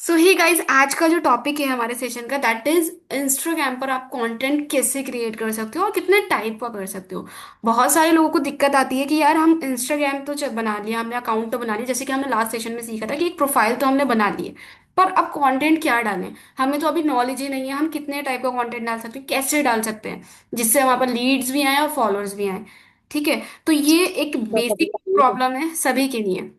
सो ही guys, आज का जो टॉपिक है हमारे सेशन का दैट इज इंस्टाग्राम पर आप कंटेंट कैसे क्रिएट कर सकते हो और कितने टाइप का कर सकते हो। बहुत सारे लोगों को दिक्कत आती है कि यार हम इंस्टाग्राम तो बना लिया, हमने अकाउंट तो बना लिया, जैसे कि हमने लास्ट सेशन में सीखा था कि एक प्रोफाइल तो हमने बना ली है, पर अब कंटेंट क्या डालें। हमें तो अभी नॉलेज ही नहीं है हम कितने टाइप का कंटेंट डाल सकते हैं, कैसे डाल सकते हैं जिससे हमारे पास लीड्स भी आए और फॉलोअर्स भी आए। ठीक है, तो ये एक बेसिक प्रॉब्लम है सभी के लिए।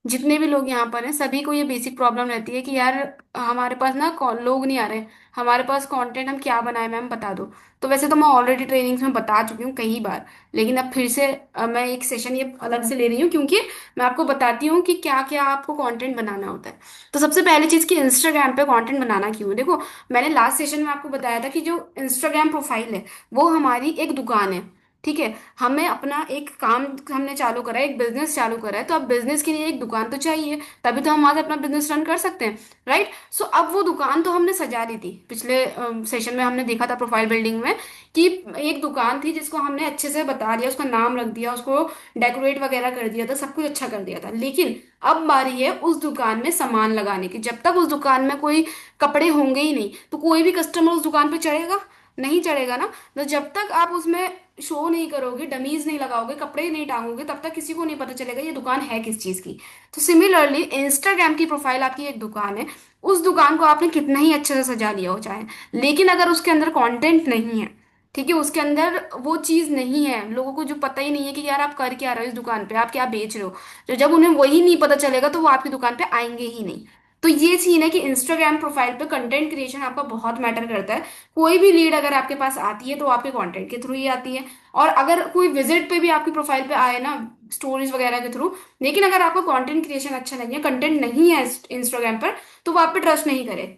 जितने भी लोग यहाँ पर हैं सभी को ये बेसिक प्रॉब्लम रहती है कि यार हमारे पास ना लोग नहीं आ रहे, हमारे पास कंटेंट हम क्या बनाए मैम बता दो। तो वैसे तो मैं ऑलरेडी ट्रेनिंग्स में बता चुकी हूँ कई बार, लेकिन अब फिर से मैं एक सेशन ये अलग से ले रही हूँ क्योंकि मैं आपको बताती हूँ कि क्या क्या आपको कंटेंट बनाना होता है। तो सबसे पहली चीज़ कि इंस्टाग्राम पे कंटेंट बनाना क्यों है। देखो, मैंने लास्ट सेशन में आपको बताया था कि जो इंस्टाग्राम प्रोफाइल है वो हमारी एक दुकान है। ठीक है, हमें अपना एक काम हमने चालू करा है, एक बिजनेस चालू करा है, तो अब बिजनेस के लिए एक दुकान तो चाहिए, तभी तो हम वहां से अपना बिजनेस रन कर सकते हैं। राइट। सो अब वो दुकान तो हमने सजा ली थी, पिछले सेशन में हमने देखा था प्रोफाइल बिल्डिंग में कि एक दुकान थी जिसको हमने अच्छे से बता दिया, उसका नाम रख दिया, उसको डेकोरेट वगैरह कर दिया था, सब कुछ अच्छा कर दिया था। लेकिन अब बारी है उस दुकान में सामान लगाने की। जब तक उस दुकान में कोई कपड़े होंगे ही नहीं तो कोई भी कस्टमर उस दुकान पे चढ़ेगा नहीं, चढ़ेगा ना। तो जब तक आप उसमें शो नहीं करोगे, डमीज नहीं लगाओगे, कपड़े नहीं टांगोगे, तब तक किसी को नहीं पता चलेगा ये दुकान है किस चीज की। तो सिमिलरली इंस्टाग्राम की प्रोफाइल आपकी एक दुकान है, उस दुकान को आपने कितना ही अच्छे से सजा लिया हो चाहे, लेकिन अगर उसके अंदर कंटेंट नहीं है, ठीक है, उसके अंदर वो चीज नहीं है, लोगों को जो पता ही नहीं है कि यार आप कर क्या रहे हो इस दुकान पे, आप क्या बेच रहे हो, तो जब उन्हें वही नहीं पता चलेगा तो वो आपकी दुकान पे आएंगे ही नहीं। तो ये सीन है कि इंस्टाग्राम प्रोफाइल पे कंटेंट क्रिएशन आपका बहुत मैटर करता है। कोई भी लीड अगर आपके पास आती है तो आपके कंटेंट के थ्रू ही आती है। और अगर कोई विजिट पे भी आपकी प्रोफाइल पे आए ना, स्टोरीज वगैरह के थ्रू, लेकिन अगर आपका कंटेंट क्रिएशन अच्छा नहीं है, कंटेंट नहीं है इंस्टाग्राम पर, तो वो आप पे ट्रस्ट नहीं करे।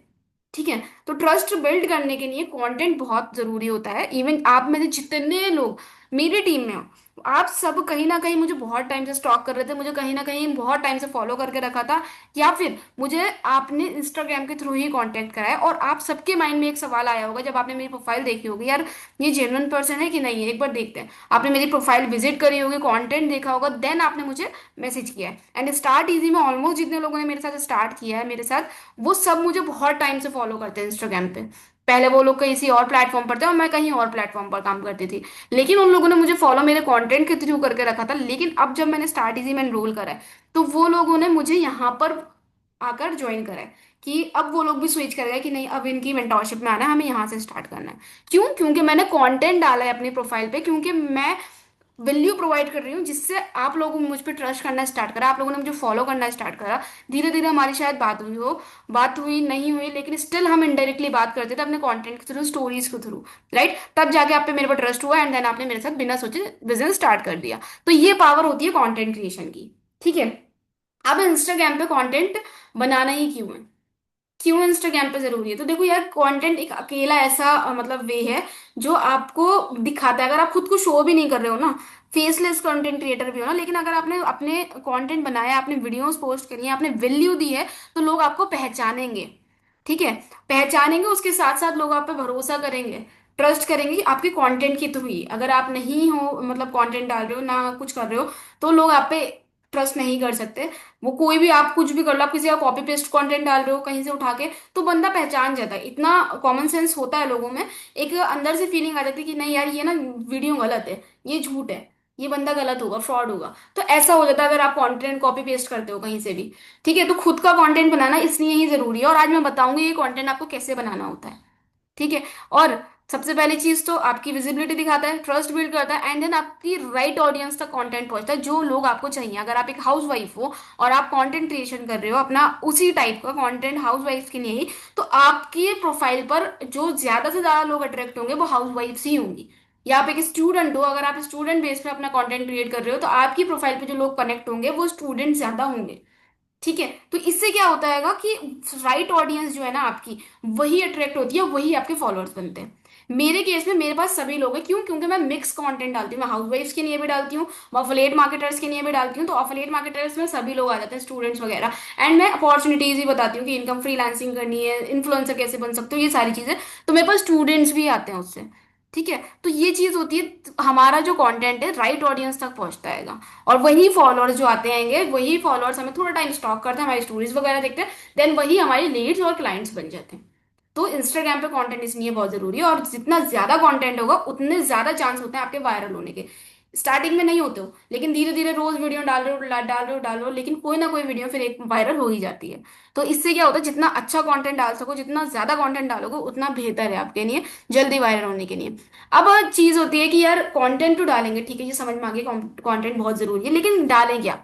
ठीक है, तो ट्रस्ट बिल्ड करने के लिए कंटेंट बहुत जरूरी होता है। इवन आप में से जितने लोग मेरी टीम में हो, आप सब कहीं ना कहीं मुझे बहुत टाइम से स्टॉक कर रहे थे, मुझे कहीं ना कहीं बहुत टाइम से फॉलो करके रखा था, या फिर मुझे आपने इंस्टाग्राम के थ्रू ही कांटेक्ट करा है। और आप सबके माइंड में एक सवाल आया होगा जब आपने मेरी प्रोफाइल देखी होगी, यार ये जेन्युइन पर्सन है कि नहीं है, एक बार देखते हैं। आपने मेरी प्रोफाइल विजिट करी होगी, कंटेंट देखा होगा, देन आपने मुझे मैसेज किया है। एंड स्टार्ट इजी में ऑलमोस्ट जितने लोगों ने मेरे साथ स्टार्ट किया है मेरे साथ, वो सब मुझे बहुत टाइम से फॉलो करते हैं इंस्टाग्राम पे। पहले वो लोग किसी और प्लेटफॉर्म पर थे और मैं कहीं और प्लेटफॉर्म पर काम करती थी, लेकिन उन लोगों ने मुझे फॉलो मेरे कंटेंट के थ्रू करके रखा था। लेकिन अब जब मैंने स्टार्ट इजी में एनरोल करा है, तो वो लोगों ने मुझे यहाँ पर आकर ज्वाइन करा है कि अब वो लोग भी स्विच कर गए कि नहीं, अब इनकी मेंटोरशिप में आना है, हमें यहाँ से स्टार्ट करना है। क्यों? क्योंकि मैंने कंटेंट डाला है अपनी प्रोफाइल पे, क्योंकि मैं वैल्यू प्रोवाइड कर रही हूँ जिससे आप लोगों ने मुझ पर ट्रस्ट करना स्टार्ट करा, आप लोगों ने मुझे फॉलो करना स्टार्ट करा। धीरे धीरे हमारी शायद बात हुई हो, बात हुई नहीं हुई, लेकिन स्टिल हम इनडायरेक्टली बात करते थे अपने कंटेंट के थ्रू, स्टोरीज के थ्रू। राइट, तब जाके आप पे मेरे पर ट्रस्ट हुआ एंड देन आपने मेरे साथ बिना सोचे बिजनेस स्टार्ट कर दिया। तो ये पावर होती है कंटेंट क्रिएशन की। ठीक है, अब इंस्टाग्राम पे कंटेंट बनाना ही क्यों है, क्यों इंस्टाग्राम पे जरूरी है। तो देखो यार, कंटेंट एक अकेला ऐसा मतलब वे है जो आपको दिखाता है। अगर आप खुद को शो भी नहीं कर रहे हो ना, फेसलेस कंटेंट क्रिएटर भी हो ना, लेकिन अगर आपने अपने कंटेंट बनाया, आपने वीडियोस पोस्ट करी है, आपने वैल्यू दी है, तो लोग आपको पहचानेंगे। ठीक है, पहचानेंगे, उसके साथ साथ लोग आप पे भरोसा करेंगे, ट्रस्ट करेंगे आपके कंटेंट के थ्रू ही। अगर आप नहीं हो, मतलब कंटेंट डाल रहे हो ना, कुछ कर रहे हो, तो लोग आप पे ट्रस्ट नहीं कर सकते। वो कोई भी, आप कुछ भी कर लो, आप किसी का कॉपी पेस्ट कंटेंट डाल रहे हो कहीं से उठा के, तो बंदा पहचान जाता है। इतना कॉमन सेंस होता है लोगों में, एक अंदर से फीलिंग आ जाती है कि नहीं यार ये ना वीडियो गलत है, ये झूठ है, ये बंदा गलत होगा, फ्रॉड होगा। तो ऐसा हो जाता है अगर आप कंटेंट कॉपी पेस्ट करते हो कहीं से भी। ठीक है, तो खुद का कंटेंट बनाना इसलिए ही जरूरी है, और आज मैं बताऊंगी ये कंटेंट आपको कैसे बनाना होता है। ठीक है, और सबसे पहली चीज तो आपकी विजिबिलिटी दिखाता है, ट्रस्ट बिल्ड करता है, एंड देन आपकी राइट ऑडियंस तक कंटेंट पहुंचता है जो लोग आपको चाहिए। अगर आप एक हाउस वाइफ हो और आप कंटेंट क्रिएशन कर रहे हो अपना उसी टाइप का कंटेंट हाउस वाइफ के लिए ही, तो आपकी प्रोफाइल पर जो ज्यादा से ज्यादा लोग अट्रैक्ट होंगे वो हाउस वाइफ्स ही होंगी। या आप एक स्टूडेंट हो, अगर आप स्टूडेंट बेस पे अपना कंटेंट क्रिएट कर रहे हो, तो आपकी प्रोफाइल पे जो लोग कनेक्ट होंगे वो स्टूडेंट ज्यादा होंगे। ठीक है, तो इससे क्या होता है कि राइट ऑडियंस जो है ना आपकी, वही अट्रैक्ट होती है, वही आपके फॉलोअर्स बनते हैं। मेरे केस में मेरे पास सभी लोग हैं, क्यों? क्योंकि मैं मिक्स कंटेंट डालती हूँ, मैं हाउस वाइफ्स के लिए भी डालती हूँ, अफिलिएट मार्केटर्स के लिए भी डालती हूँ। तो अफिलिएट मार्केटर्स में सभी लोग आ जाते हैं, स्टूडेंट्स वगैरह। एंड मैं अपॉर्चुनिटीज भी बताती हूँ कि इनकम फ्रीलांसिंग करनी है, इन्फ्लुएंसर कैसे बन सकते हो, ये सारी चीजें। तो मेरे पास स्टूडेंट्स भी आते हैं उससे। ठीक है, तो ये चीज होती है, हमारा जो कंटेंट है राइट ऑडियंस तक पहुंचता है। और वही फॉलोअर्स जो आते आएंगे, वही फॉलोअर्स हमें थोड़ा टाइम स्टॉक करते हैं, हमारी स्टोरीज वगैरह देखते हैं, देन वही हमारी लीड्स और क्लाइंट्स बन जाते हैं। तो इंस्टाग्राम पे कंटेंट इसलिए बहुत जरूरी है, और जितना ज्यादा कंटेंट होगा उतने ज्यादा चांस होते हैं आपके वायरल होने के। स्टार्टिंग में नहीं होते हो, लेकिन धीरे धीरे रोज वीडियो डाल रहे हो, डाल रहे हो, लेकिन कोई ना कोई वीडियो फिर एक वायरल हो ही जाती है। तो इससे क्या होता है, जितना अच्छा कंटेंट डाल सको, जितना ज्यादा कंटेंट डालोगे उतना बेहतर है आपके लिए, जल्दी वायरल होने के लिए। अब चीज होती है कि यार कंटेंट तो डालेंगे, ठीक है, ये समझ में आ गया, कंटेंट बहुत जरूरी है, लेकिन डालें क्या?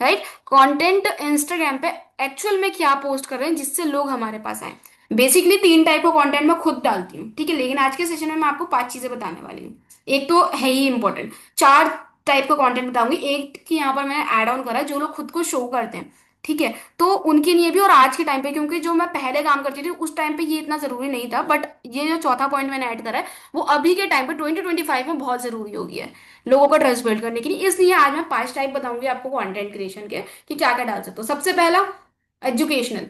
राइट। कंटेंट इंस्टाग्राम पे एक्चुअल में क्या पोस्ट कर रहे हैं जिससे लोग हमारे पास आए? बेसिकली तीन टाइप का कंटेंट मैं खुद डालती हूँ, ठीक है, लेकिन आज के सेशन में मैं आपको पांच चीजें बताने वाली हूँ। एक तो है ही इंपॉर्टेंट, चार टाइप का कंटेंट बताऊंगी। एक की यहाँ पर मैंने ऐड ऑन करा है, जो लोग खुद को शो करते हैं, ठीक है, तो उनके लिए भी, और आज के टाइम पे, क्योंकि जो मैं पहले काम करती थी उस टाइम पे ये इतना जरूरी नहीं था, बट ये जो चौथा पॉइंट मैंने ऐड करा है वो अभी के टाइम पे 2025 में बहुत जरूरी हो गया है लोगों का ट्रस्ट बिल्ड करने के लिए। इसलिए आज मैं पांच टाइप बताऊंगी आपको कंटेंट क्रिएशन के, कि क्या क्या डाल सकते हो। सबसे पहला, एजुकेशनल।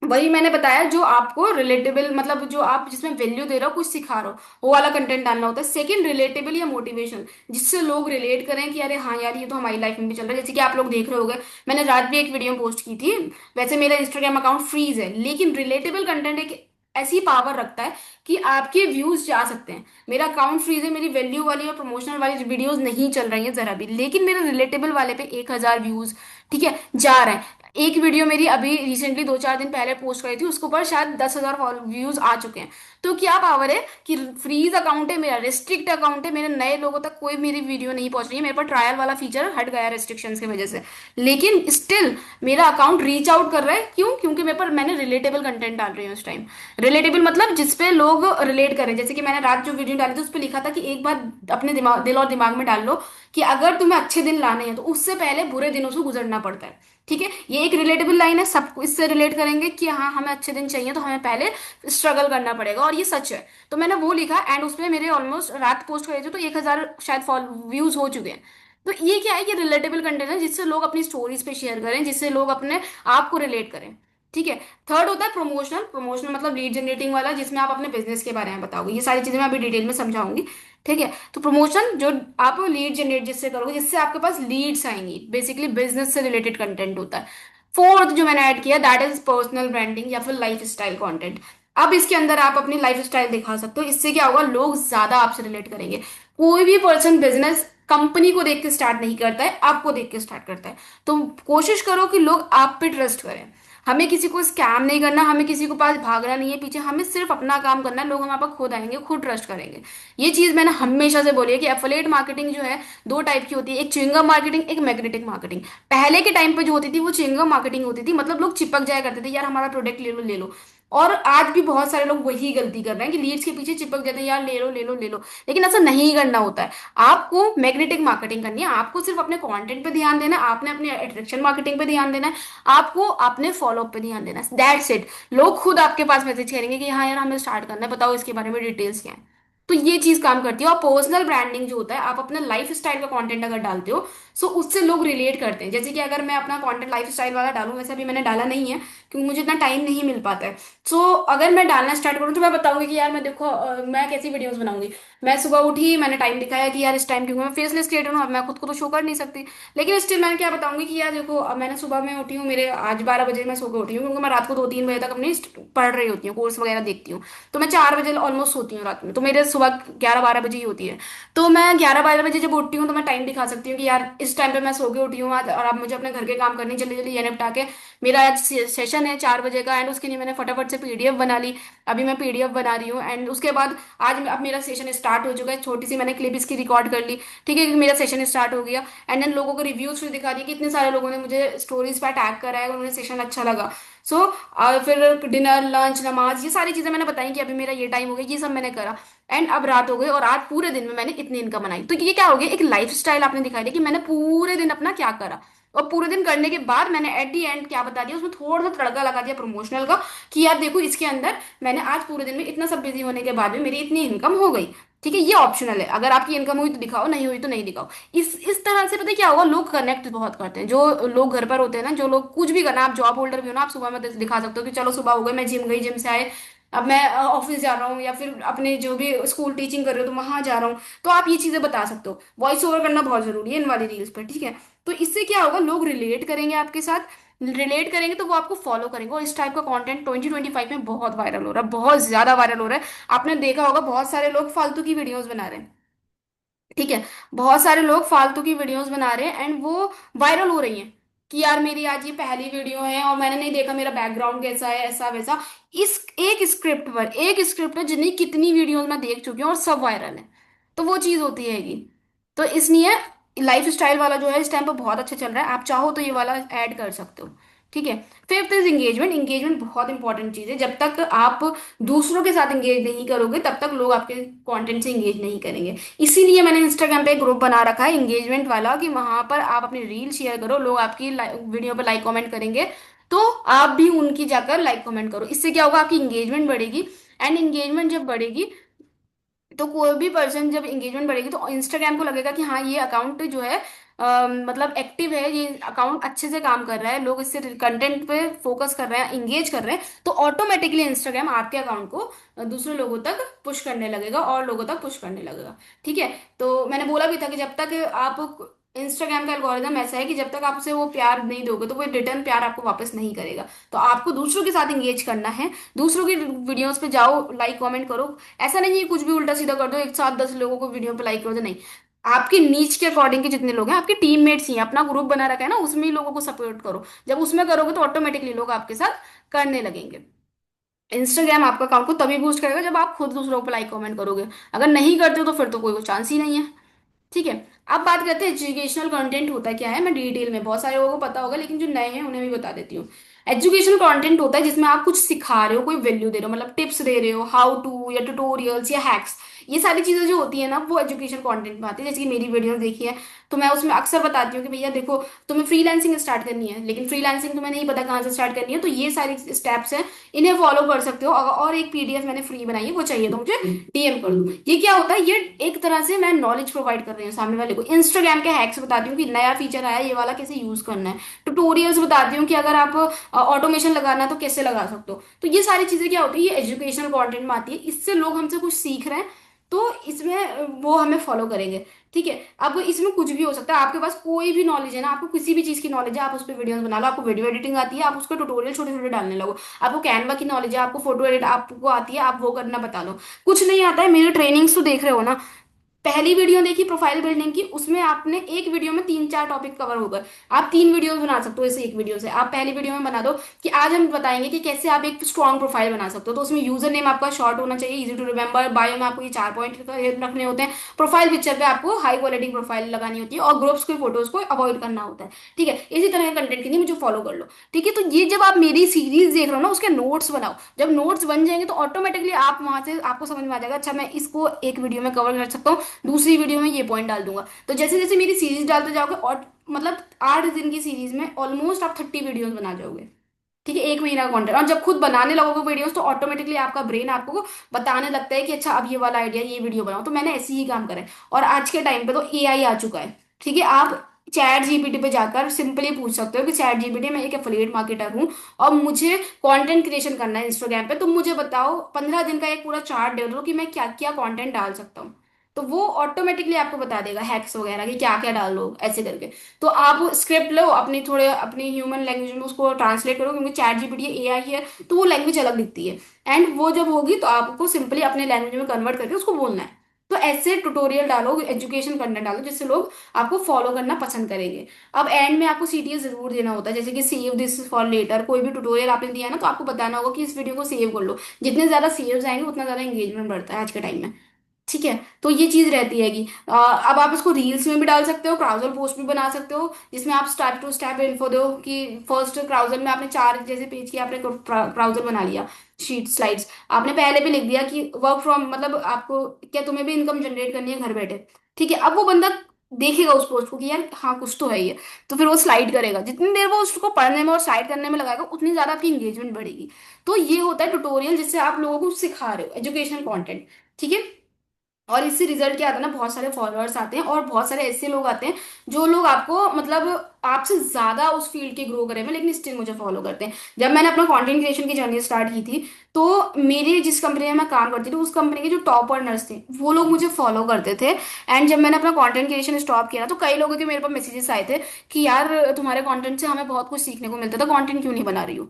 वही मैंने बताया, जो आपको रिलेटेबल, मतलब जो आप जिसमें वैल्यू दे रहे हो, कुछ सिखा रहे हो, वो वाला कंटेंट डालना होता है। सेकंड, रिलेटेबल या मोटिवेशन, जिससे लोग रिलेट करें कि अरे हाँ यार, ये तो हमारी लाइफ में भी चल रहा है। जैसे कि आप लोग देख रहे होगे, मैंने रात भी एक वीडियो पोस्ट की थी। वैसे मेरा इंस्टाग्राम अकाउंट फ्रीज है, लेकिन रिलेटेबल कंटेंट एक ऐसी पावर रखता है कि आपके व्यूज जा सकते हैं। मेरा अकाउंट फ्रीज है, मेरी वैल्यू वाली और प्रमोशनल वाली वीडियोस नहीं चल रही हैं जरा भी, लेकिन मेरे रिलेटेबल वाले पे 1,000 व्यूज, ठीक है, जा रहे हैं। एक वीडियो मेरी अभी रिसेंटली 2-4 दिन पहले पोस्ट करी थी, उसके ऊपर शायद 10,000 व्यूज आ चुके हैं। तो क्या पावर है कि फ्रीज अकाउंट है मेरा, रिस्ट्रिक्ट अकाउंट है मेरे, नए लोगों तक कोई मेरी वीडियो नहीं पहुंच रही है, मेरे पर ट्रायल वाला फीचर हट गया रिस्ट्रिक्शंस की वजह से, लेकिन स्टिल मेरा अकाउंट रीच आउट कर रहा है। क्यों? क्योंकि मेरे पर मैंने रिलेटेबल कंटेंट डाल रही हूँ उस टाइम। रिलेटेबल मतलब जिसपे लोग रिलेट करें। जैसे कि मैंने रात जो वीडियो डाली थी उस पर लिखा था कि एक बार अपने दिमाग, दिल और दिमाग में डाल लो कि अगर तुम्हें अच्छे दिन लाने हैं तो उससे पहले बुरे दिनों से गुजरना पड़ता है। ठीक है, ये एक रिलेटेबल लाइन है, सबको इससे रिलेट करेंगे कि हाँ, हमें अच्छे दिन चाहिए तो हमें पहले स्ट्रगल करना पड़ेगा, और ये सच है। तो मैंने वो लिखा, एंड उसमें मेरे ऑलमोस्ट रात पोस्ट करे थे तो 1,000 शायद व्यूज हो चुके हैं। तो ये क्या है, ये रिलेटेबल कंटेंट है जिससे लोग अपनी स्टोरीज पे शेयर करें, जिससे लोग अपने आप को रिलेट करें। ठीक है। थर्ड होता है प्रमोशनल। प्रमोशनल मतलब लीड जनरेटिंग वाला, जिसमें आप अपने बिजनेस के बारे में बताओगे। ये सारी चीजें मैं अभी डिटेल में समझाऊंगी। ठीक है, तो प्रमोशन जो आप लीड जनरेट जिससे करोगे, जिससे आपके पास लीड्स आएंगी, बेसिकली बिजनेस से रिलेटेड कंटेंट होता है। फोर्थ जो मैंने ऐड किया, दैट इज पर्सनल ब्रांडिंग या फिर लाइफ स्टाइल कॉन्टेंट। अब इसके अंदर आप अपनी लाइफ स्टाइल दिखा सकते हो, इससे क्या होगा, लोग ज्यादा आपसे रिलेट करेंगे। कोई भी पर्सन बिजनेस कंपनी को देख के स्टार्ट नहीं करता है, आपको देख के स्टार्ट करता है। तो कोशिश करो कि लोग आप पे ट्रस्ट करें। हमें किसी को स्कैम नहीं करना, हमें किसी को पास भागना नहीं है पीछे, हमें सिर्फ अपना काम करना है, लोग हमारे पास खुद आएंगे, खुद ट्रस्ट करेंगे। ये चीज मैंने हमेशा से बोली है कि एफिलिएट मार्केटिंग जो है, दो टाइप की होती है, एक च्युइंगम मार्केटिंग, एक मैग्नेटिक मार्केटिंग। पहले के टाइम पे जो होती थी वो च्युइंगम मार्केटिंग होती थी, मतलब लोग चिपक जाया करते थे, यार हमारा प्रोडक्ट ले लो ले लो। और आज भी बहुत सारे लोग वही गलती कर रहे हैं कि लीड्स के पीछे चिपक जाते हैं, यार ले लो ले लो ले लो। लेकिन ऐसा नहीं करना होता है। आपको मैग्नेटिक मार्केटिंग करनी है, आपको सिर्फ अपने कंटेंट पे ध्यान देना है, आपने अपने अट्रैक्शन मार्केटिंग पे ध्यान देना है, आपको अपने फॉलोअप पे ध्यान देना है, दैट्स इट। लोग खुद आपके पास मैसेज करेंगे कि हाँ यार, हमें स्टार्ट करना है, बताओ इसके बारे में डिटेल्स क्या है। तो ये चीज काम करती है। और पर्सनल ब्रांडिंग जो होता है, आप अपने लाइफ स्टाइल का कंटेंट अगर डालते हो, सो उससे लोग रिलेट करते हैं। जैसे कि अगर मैं अपना कंटेंट लाइफ स्टाइल वाला डालूं, वैसे अभी मैंने डाला नहीं है क्योंकि मुझे इतना टाइम नहीं मिल पाता है। सो अगर मैं डालना स्टार्ट करूँ तो मैं बताऊंगी कि यार मैं देखो, मैं कैसी वीडियोस बनाऊंगी। मैं सुबह उठी, मैंने टाइम दिखाया कि यार इस टाइम, क्योंकि मैं फेसलेस क्रिएटर हूँ, अब मैं खुद को तो शो कर नहीं सकती, लेकिन स्टिल मैंने क्या बताऊंगी कि यार देखो, अब मैंने सुबह में उठी हूँ, मेरे आज 12 बजे मैं सो के उठी हूँ, क्योंकि मैं रात को 2-3 बजे तक अपनी पढ़ रही होती हूँ, कोर्स वगैरह देखती हूँ। तो मैं 4 बजे ऑलमोस्ट सोती हूँ रात में, तो मेरे सुबह 11-12 बजे ही होती है। तो मैं 11-12 बजे जब उठती हूँ तो मैं टाइम दिखा सकती हूँ कि यार इस टाइम पे मैं सो के उठी हूँ आज, और अब मुझे अपने घर के काम करने, जल्दी जल्दी ये निपटा के, मेरा आज सेशन है 4 बजे का, एंड उसके लिए मैंने फटाफट से पीडीएफ बना ली। अभी मैं पीडीएफ बना रही हूँ, एंड उसके बाद आज अब मेरा सेशन स्टार्ट हो चुका है, छोटी सी मैंने क्लिप इसकी रिकॉर्ड कर ली। ठीक है, मेरा सेशन स्टार्ट हो गया, एंड देन लोगों को रिव्यूज फिर दिखा दिए कि इतने सारे लोगों ने मुझे स्टोरीज पर टैग करा है, उन्हें सेशन अच्छा लगा। सो फिर डिनर, लंच, नमाज, ये सारी चीजें मैंने बताई कि अभी मेरा ये टाइम हो गया, ये सब मैंने करा। एंड अब रात हो गई, और आज पूरे दिन में मैंने इतनी इनकम बनाई। तो ये क्या हो गया, एक लाइफ स्टाइल आपने दिखाई दी कि मैंने पूरे दिन अपना क्या करा। और पूरे दिन करने के बाद मैंने एट दी एंड क्या बता दिया, उसमें थोड़ा सा तड़का लगा दिया प्रमोशनल का, कि यार देखो इसके अंदर मैंने आज पूरे दिन में इतना सब बिजी होने के बाद भी मेरी इतनी इनकम हो गई। ठीक है, ये ऑप्शनल है, अगर आपकी इनकम हुई तो दिखाओ, नहीं हुई तो नहीं दिखाओ। इस तरह से पता है क्या होगा, लोग कनेक्ट बहुत करते हैं। जो लोग घर पर होते हैं ना, जो लोग कुछ भी करना, आप जॉब होल्डर भी हो ना, आप सुबह में दिखा सकते हो कि चलो सुबह हो गई, मैं जिम गई, जिम से आए, अब मैं ऑफिस जा रहा हूँ या फिर अपने जो भी स्कूल टीचिंग कर रहे हो तो वहां जा रहा हूँ, तो आप ये चीजें बता सकते हो। वॉइस ओवर करना बहुत जरूरी है इन वाली रील्स पर, ठीक है। तो इससे क्या होगा, लोग रिलेट करेंगे आपके साथ, रिलेट करेंगे तो वो आपको फॉलो करेंगे। और इस टाइप का कंटेंट 2025 में बहुत वायरल हो रहा है, बहुत ज्यादा वायरल हो रहा है। आपने देखा होगा बहुत सारे लोग फालतू की वीडियोस बना रहे हैं, ठीक है। बहुत सारे लोग फालतू की वीडियोस बना रहे हैं एंड वो वायरल हो रही हैं कि यार मेरी आज ये पहली वीडियो है और मैंने नहीं देखा मेरा बैकग्राउंड कैसा है, ऐसा वैसा। इस एक स्क्रिप्ट पर जितनी कितनी वीडियोस मैं देख चुकी हूँ और सब वायरल है। तो वो चीज होती हैगी। तो इसलिए लाइफ स्टाइल वाला जो है इस टाइम पर बहुत अच्छा चल रहा है, आप चाहो तो ये वाला ऐड कर सकते हो, ठीक है। Fifth is engagement. एंगेजमेंट बहुत इंपॉर्टेंट चीज है। जब तक आप दूसरों के साथ एंगेज नहीं करोगे तब तक लोग आपके कंटेंट से एंगेज नहीं करेंगे। इसीलिए मैंने इंस्टाग्राम पे एक ग्रुप बना रखा है एंगेजमेंट वाला, कि वहां पर आप अपनी रील शेयर करो, लोग आपकी वीडियो पर लाइक कमेंट करेंगे, तो आप भी उनकी जाकर लाइक कमेंट करो। इससे क्या होगा, आपकी एंगेजमेंट बढ़ेगी। एंड एंगेजमेंट जब बढ़ेगी तो कोई भी पर्सन, जब एंगेजमेंट बढ़ेगी तो इंस्टाग्राम को लगेगा कि हाँ ये अकाउंट जो है मतलब एक्टिव है, ये अकाउंट अच्छे से काम कर रहा है, लोग इससे कंटेंट पे फोकस कर रहे हैं, इंगेज कर रहे हैं, तो ऑटोमेटिकली इंस्टाग्राम आपके अकाउंट को दूसरे लोगों तक पुश करने लगेगा और लोगों तक पुश करने लगेगा, ठीक है। तो मैंने बोला भी था कि जब तक आप, इंस्टाग्राम का एल्गोरिदम ऐसा है कि जब तक आप उसे वो प्यार नहीं दोगे तो वो रिटर्न प्यार आपको वापस नहीं करेगा। तो आपको दूसरों के साथ इंगेज करना है, दूसरों की वीडियोस पे जाओ, लाइक कमेंट करो। ऐसा नहीं है कुछ भी उल्टा सीधा कर दो, एक साथ 10 लोगों को वीडियो पे लाइक कर दो, नहीं। आपकी नीच के अकॉर्डिंग के जितने लोग हैं, आपके टीममेट्स ही हैं, अपना ग्रुप बना रखा है ना, उसमें ही लोगों को सपोर्ट करो। जब उसमें करोगे तो ऑटोमेटिकली लोग आपके साथ करने लगेंगे। इंस्टाग्राम आपका अकाउंट को तभी बूस्ट करेगा जब आप खुद दूसरों पर लाइक कमेंट करोगे। अगर नहीं करते हो तो फिर तो कोई चांस ही नहीं है, ठीक है। अब बात करते हैं एजुकेशनल कंटेंट होता क्या है। मैं डिटेल में, बहुत सारे लोगों को पता होगा लेकिन जो नए हैं उन्हें भी बता देती हूँ। एजुकेशनल कंटेंट होता है जिसमें आप कुछ सिखा रहे हो, कोई वैल्यू दे रहे हो, मतलब टिप्स दे रहे हो, हाउ टू या ट्यूटोरियल्स या हैक्स। ये सारी चीजें जो होती है ना वो एजुकेशन कंटेंट में आती है। जैसे कि मेरी वीडियो देखी है तो मैं उसमें अक्सर बताती हूँ कि भैया देखो, तुम्हें फ्रीलांसिंग स्टार्ट करनी है लेकिन फ्रीलांसिंग तुम्हें नहीं पता कहाँ से स्टार्ट करनी है, तो ये सारी स्टेप्स हैं, इन्हें फॉलो कर सकते हो। और एक पीडीएफ मैंने फ्री बनाई है, वो चाहिए तो मुझे डीएम कर दो। ये क्या होता है, ये एक तरह से मैं नॉलेज प्रोवाइड कर रही हूँ सामने वाले को। इंस्टाग्राम के हैक्स बताती हूँ कि नया फीचर आया ये वाला, कैसे यूज करना है। ट्यूटोरियल्स बताती हूँ कि अगर आप ऑटोमेशन लगाना है तो कैसे लगा सकते हो। तो ये सारी चीजें क्या होती है, ये एजुकेशनल कंटेंट में आती है, इससे लोग हमसे कुछ सीख रहे हैं, तो इसमें वो हमें फॉलो करेंगे, ठीक है। अब इसमें कुछ भी हो सकता है, आपके पास कोई भी नॉलेज है ना, आपको किसी भी चीज की नॉलेज है, आप उस पर वीडियोस बना लो। आपको वीडियो एडिटिंग आती है, आप उसका ट्यूटोरियल छोटे छोटे डालने लगो। आपको कैनवा की नॉलेज है, आपको फोटो एडिट आपको आती है, आप वो करना बता लो। कुछ नहीं आता है, मेरी ट्रेनिंग्स तो देख रहे हो ना। पहली वीडियो देखी प्रोफाइल बिल्डिंग की, उसमें आपने एक वीडियो में 3 4 टॉपिक कवर हो गए। आप 3 वीडियोस बना सकते हो इसे एक वीडियो से। आप पहली वीडियो में बना दो कि आज हम बताएंगे कि कैसे आप एक स्ट्रॉन्ग प्रोफाइल बना सकते हो। तो उसमें यूजर नेम आपका शॉर्ट होना चाहिए, इजी टू रिमेंबर। बायो में आपको ये 4 पॉइंट रखने होते हैं। प्रोफाइल पिक्चर पे आपको हाई क्वालिटी प्रोफाइल लगानी होती है और ग्रुप्स की फोटोज को अवॉइड करना होता है, ठीक है। इसी तरह के कंटेंट के लिए मुझे फॉलो कर लो, ठीक है। तो ये जब आप मेरी सीरीज देख रहे हो ना, उसके नोट्स बनाओ। जब नोट्स बन जाएंगे तो ऑटोमेटिकली आप वहां से आपको समझ में आ जाएगा, अच्छा मैं इसको एक वीडियो में कवर कर सकता हूँ, दूसरी वीडियो में ये पॉइंट डाल दूंगा। तो जैसे जैसे मेरी सीरीज डालते जाओगे और मतलब 8 दिन की सीरीज में ऑलमोस्ट आप 30 वीडियोस बना जाओगे, ठीक है, एक महीना का कंटेंट। और जब खुद बनाने लगोगे वीडियोस तो ऑटोमेटिकली आपका ब्रेन आपको बताने लगता है कि अच्छा अब ये वाला आइडिया, ये वीडियो बनाओ। तो मैंने ऐसे ही काम करा है। और आज के टाइम पे तो एआई आ चुका है, ठीक है। आप चैट जीपीटी पे जाकर सिंपली पूछ सकते हो कि चैट जीपीटी, मैं एक एफिलिएट मार्केटर हूँ और मुझे कंटेंट क्रिएशन करना है इंस्टाग्राम पे, तो मुझे बताओ 15 दिन का एक पूरा चार्ट दे दो कि मैं क्या क्या कंटेंट डाल सकता हूँ। तो वो ऑटोमेटिकली आपको बता देगा हैक्स वगैरह कि क्या क्या डाल लो ऐसे करके। तो आप स्क्रिप्ट लो अपनी, थोड़े अपनी ह्यूमन लैंग्वेज में उसको ट्रांसलेट करो, क्योंकि चैट जीपीटी एआई है तो वो लैंग्वेज अलग दिखती है। एंड वो जब होगी तो आपको सिंपली अपने लैंग्वेज में कन्वर्ट करके उसको बोलना है। तो ऐसे ट्यूटोरियल डालो, एजुकेशन कंटेंट डालो, जिससे लोग आपको फॉलो करना पसंद करेंगे। अब एंड में आपको सीटीएस जरूर देना होता है, जैसे कि सेव दिस फॉर लेटर। कोई भी ट्यूटोरियल आपने दिया ना तो आपको बताना होगा कि इस वीडियो को सेव कर लो। जितने ज्यादा सेव्स आएंगे उतना ज्यादा एंगेजमेंट बढ़ता है आज के टाइम में, ठीक है। तो ये चीज रहती है कि अब आप इसको रील्स में भी डाल सकते हो, क्राउजल पोस्ट भी बना सकते हो, जिसमें आप स्टेप टू स्टेप इन्फो दो कि फर्स्ट क्राउजल में आपने 4 जैसे पेज की आपने क्राउजल बना लिया, शीट स्लाइड्स। आपने पहले भी लिख दिया कि वर्क फ्रॉम, मतलब आपको क्या तुम्हें भी इनकम जनरेट करनी है घर बैठे, ठीक है। अब वो बंदा देखेगा उस पोस्ट को कि यार हाँ कुछ तो है ये, तो फिर वो स्लाइड करेगा। जितनी देर वो उसको पढ़ने में और स्लाइड करने में लगाएगा उतनी ज्यादा आपकी इंगेजमेंट बढ़ेगी। तो ये होता है ट्यूटोरियल, जिससे आप लोगों को सिखा रहे हो एजुकेशनल कंटेंट, ठीक है। और इससे रिजल्ट क्या आता है ना, बहुत सारे फॉलोअर्स आते हैं और बहुत सारे ऐसे लोग आते हैं जो लोग आपको मतलब आपसे ज्यादा उस फील्ड के ग्रो करे हुए हैं, लेकिन स्टिल मुझे फॉलो करते हैं। जब मैंने अपना कंटेंट क्रिएशन की जर्नी स्टार्ट की थी, तो मेरे जिस कंपनी में मैं काम करती थी उस कंपनी के जो टॉप अर्नर्स थे वो लोग मुझे फॉलो करते थे। एंड जब मैंने अपना कंटेंट क्रिएशन स्टॉप किया ना, तो कई लोगों के मेरे पास मैसेजेस आए थे कि यार तुम्हारे कंटेंट से हमें बहुत कुछ सीखने को मिलता था, कंटेंट क्यों नहीं बना रही हो।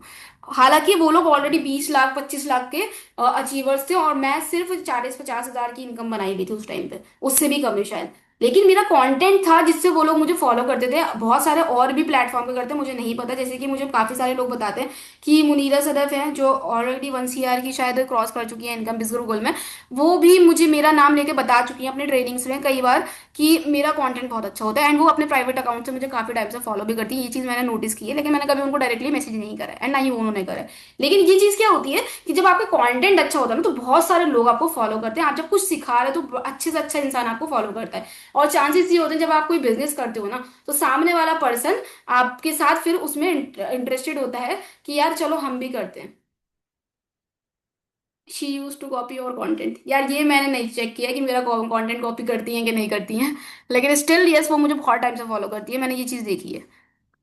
हालांकि वो लोग ऑलरेडी 20 लाख 25 लाख के अचीवर्स थे, और मैं सिर्फ 40 50 हजार की इनकम बनाई हुई थी उस टाइम पे, उससे भी कम है शायद। लेकिन मेरा कंटेंट था जिससे वो लोग मुझे फॉलो करते थे। बहुत सारे और भी प्लेटफॉर्म पे करते हैं, मुझे नहीं पता। जैसे कि मुझे काफी सारे लोग बताते हैं कि मुनीरा सदफ है जो ऑलरेडी 1 CR की शायद क्रॉस कर चुकी है इनकम बिजनेस गूगल में, वो भी मुझे मेरा नाम लेके बता चुकी है अपने ट्रेनिंग्स में कई बार कि मेरा कंटेंट बहुत अच्छा होता है। एंड वो अपने प्राइवेट अकाउंट से मुझे काफी टाइम से फॉलो भी करती है, ये चीज मैंने नोटिस की है। लेकिन मैंने कभी उनको डायरेक्टली मैसेज नहीं करा एंड ना ही उन्होंने करा है। लेकिन ये चीज क्या होती है कि जब आपका कंटेंट अच्छा होता है ना, तो बहुत सारे लोग आपको फॉलो करते हैं। आप जब कुछ सिखा रहे हो तो अच्छे से अच्छा इंसान आपको फॉलो करता है। और चांसेस ये होते हैं जब आप कोई बिजनेस करते हो ना, तो सामने वाला पर्सन आपके साथ फिर उसमें इंटरेस्टेड होता है कि यार चलो हम भी करते हैं। शी यूज टू कॉपी और कंटेंट, यार ये मैंने नहीं चेक किया कि मेरा कंटेंट कॉपी करती हैं कि नहीं करती हैं। लेकिन स्टिल यस, वो मुझे बहुत टाइम से फॉलो करती है, मैंने ये चीज देखी है।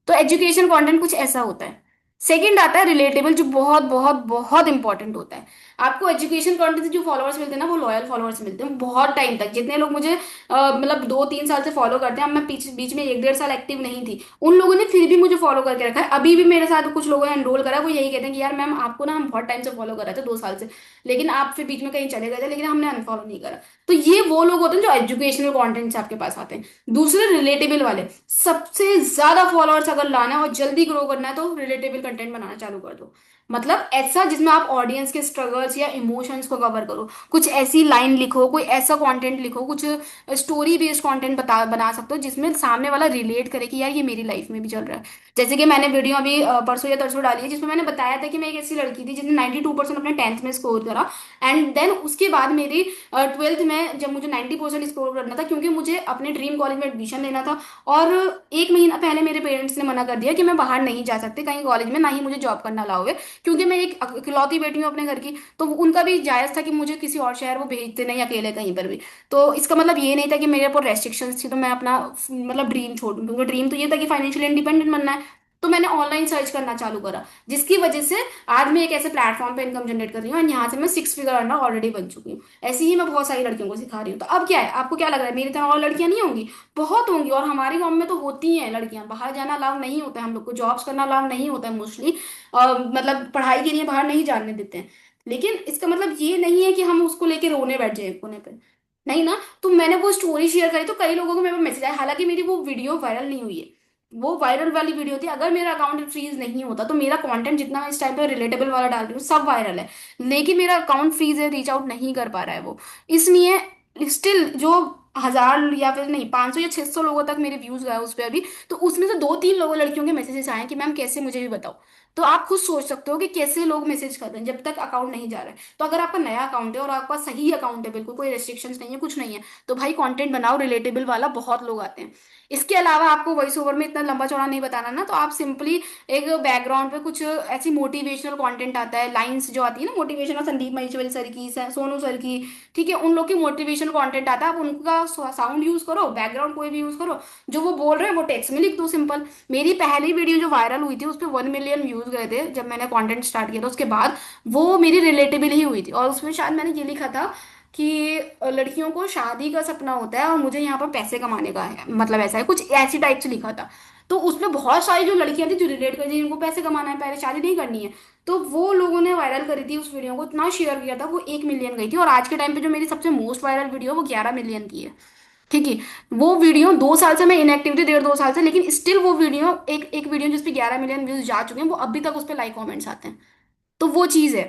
तो एजुकेशन कंटेंट कुछ ऐसा होता है। सेकंड आता है रिलेटेबल, जो बहुत बहुत बहुत इंपॉर्टेंट होता है। आपको एजुकेशन कंटेंट से जो फॉलोअर्स मिलते हैं ना, वो लॉयल फॉलोअर्स मिलते हैं बहुत टाइम तक। जितने लोग मुझे मतलब 2 3 साल से फॉलो करते हैं, अब मैं बीच बीच में 1 1.5 साल एक्टिव नहीं थी, उन लोगों ने फिर भी मुझे फॉलो करके रखा है। अभी भी मेरे साथ कुछ लोगों ने एनरोल करा है, वो यही कहते हैं कि यार मैम आपको ना हम बहुत टाइम से फॉलो कर रहे थे, 2 साल से, लेकिन आप फिर बीच में कहीं चले गए थे, लेकिन हमने अनफॉलो नहीं करा। तो ये वो लोग होते हैं जो एजुकेशनल कंटेंट से आपके पास आते हैं। दूसरे रिलेटेबल वाले, सबसे ज्यादा फॉलोअर्स अगर लाना है और जल्दी ग्रो करना है तो रिलेटेबल कंटेंट बनाना चालू कर दो। मतलब ऐसा जिसमें आप ऑडियंस के स्ट्रगल्स या इमोशंस को कवर करो। कुछ ऐसी लाइन लिखो, कोई ऐसा कंटेंट लिखो, कुछ स्टोरी बेस्ड कंटेंट बना सकते हो जिसमें सामने वाला रिलेट करे कि यार ये मेरी लाइफ में भी चल रहा है। जैसे कि मैंने वीडियो अभी परसों या तरसों डाली है, जिसमें मैंने बताया था कि मैं एक ऐसी लड़की थी जिसने 92% अपने 10th में स्कोर करा। एंड देन उसके बाद मेरी 12th में जब मुझे 90% स्कोर करना था, क्योंकि मुझे अपने ड्रीम कॉलेज में एडमिशन लेना था, और 1 महीना पहले मेरे पेरेंट्स ने मना कर दिया कि मैं बाहर नहीं जा सकती कहीं कॉलेज में, ना ही मुझे जॉब करना अलाउ है, क्योंकि मैं एक इकलौती बेटी हूँ अपने घर की। तो उनका भी जायज था कि मुझे किसी और शहर वो भेजते नहीं अकेले कहीं पर भी। तो इसका मतलब ये नहीं था कि मेरे ऊपर रेस्ट्रिक्शंस थी तो मैं अपना मतलब ड्रीम छोड़ दूँ, क्योंकि ड्रीम तो ये था कि फाइनेंशियली इंडिपेंडेंट बनना है। तो मैंने ऑनलाइन सर्च करना चालू करा, जिसकी वजह से आज मैं एक ऐसे प्लेटफॉर्म पे इनकम जनरेट कर रही हूँ, और यहाँ से मैं 6 फिगर अर्नर ऑलरेडी बन चुकी हूँ। ऐसे ही मैं बहुत सारी लड़कियों को सिखा रही हूँ। तो अब क्या है, आपको क्या लग रहा है मेरी तरह और लड़कियां नहीं होंगी? बहुत होंगी। और हमारे गांव में तो होती हैं लड़कियां, बाहर जाना अलाउ नहीं होता है, हम लोग को जॉब्स करना अलाउ नहीं होता है मोस्टली, मतलब पढ़ाई के लिए बाहर नहीं जाने देते हैं। लेकिन इसका मतलब ये नहीं है कि हम उसको लेके रोने बैठ जाए कोने पे, नहीं ना। तो मैंने वो स्टोरी शेयर करी तो कई लोगों को मेरे को मैसेज आया, हालांकि मेरी वो वीडियो वायरल नहीं हुई है। वो वायरल वाली वीडियो थी, अगर मेरा अकाउंट फ्रीज नहीं होता तो मेरा कंटेंट जितना मैं इस टाइम पे रिलेटेबल वाला डाल रही हूँ सब वायरल है। लेकिन मेरा अकाउंट फ्रीज है, रीच आउट नहीं कर पा रहा है वो, इसलिए स्टिल जो 1000 या फिर नहीं 500 या 600 लोगों तक मेरे व्यूज गए उस पर अभी, तो उसमें से 2 3 लोगों लड़कियों के मैसेजेस आए हैं कि मैम कैसे, मुझे भी बताओ। तो आप खुद सोच सकते हो कि कैसे लोग मैसेज कर रहे हैं जब तक अकाउंट नहीं जा रहा है। तो अगर आपका नया अकाउंट है और आपका सही अकाउंट है, बिल्कुल कोई रेस्ट्रिक्शंस नहीं है, कुछ नहीं है, तो भाई कंटेंट बनाओ रिलेटेबल वाला, बहुत लोग आते हैं। इसके अलावा आपको वॉइस ओवर में इतना लंबा चौड़ा नहीं बताना ना, तो आप सिंपली एक बैकग्राउंड पे कुछ ऐसी मोटिवेशनल कंटेंट आता है, लाइंस जो आती है ना मोटिवेशनल, संदीप महेश्वरी सर की, सोनू सर की, ठीक है, उन लोग की मोटिवेशनल कंटेंट आता है, आप उनका साउंड यूज करो, बैकग्राउंड कोई भी यूज करो, जो वो बोल रहे हैं वो टेक्स्ट में लिख दो सिंपल। मेरी पहली वीडियो जो वायरल हुई थी उस पर 1 मिलियन व्यूज गए थे जब मैंने कंटेंट स्टार्ट किया था, उसके बाद वो मेरी रिलेटेबल ही हुई थी। और उसमें शायद मैंने ये लिखा था कि लड़कियों को शादी का सपना होता है और मुझे यहाँ पर पैसे कमाने का है, मतलब ऐसा है कुछ ऐसी टाइप से लिखा था। तो उसमें बहुत सारी जो लड़कियां थी जो रिलेट कर रही, जिनको पैसे कमाना है, पहले शादी नहीं करनी है, तो वो लोगों ने वायरल करी थी उस वीडियो को, इतना शेयर किया था, वो 1 मिलियन गई थी। और आज के टाइम पे जो मेरी सबसे मोस्ट वायरल वीडियो वो 11 मिलियन की है। ठीक है, वो वीडियो 2 साल से मैं इनएक्टिव थी, 1.5 2 साल से, लेकिन स्टिल वो वीडियो एक एक वीडियो जिसपे 11 मिलियन व्यूज जा चुके हैं, वो अभी तक उस पर लाइक कमेंट्स आते हैं। तो वो चीज है,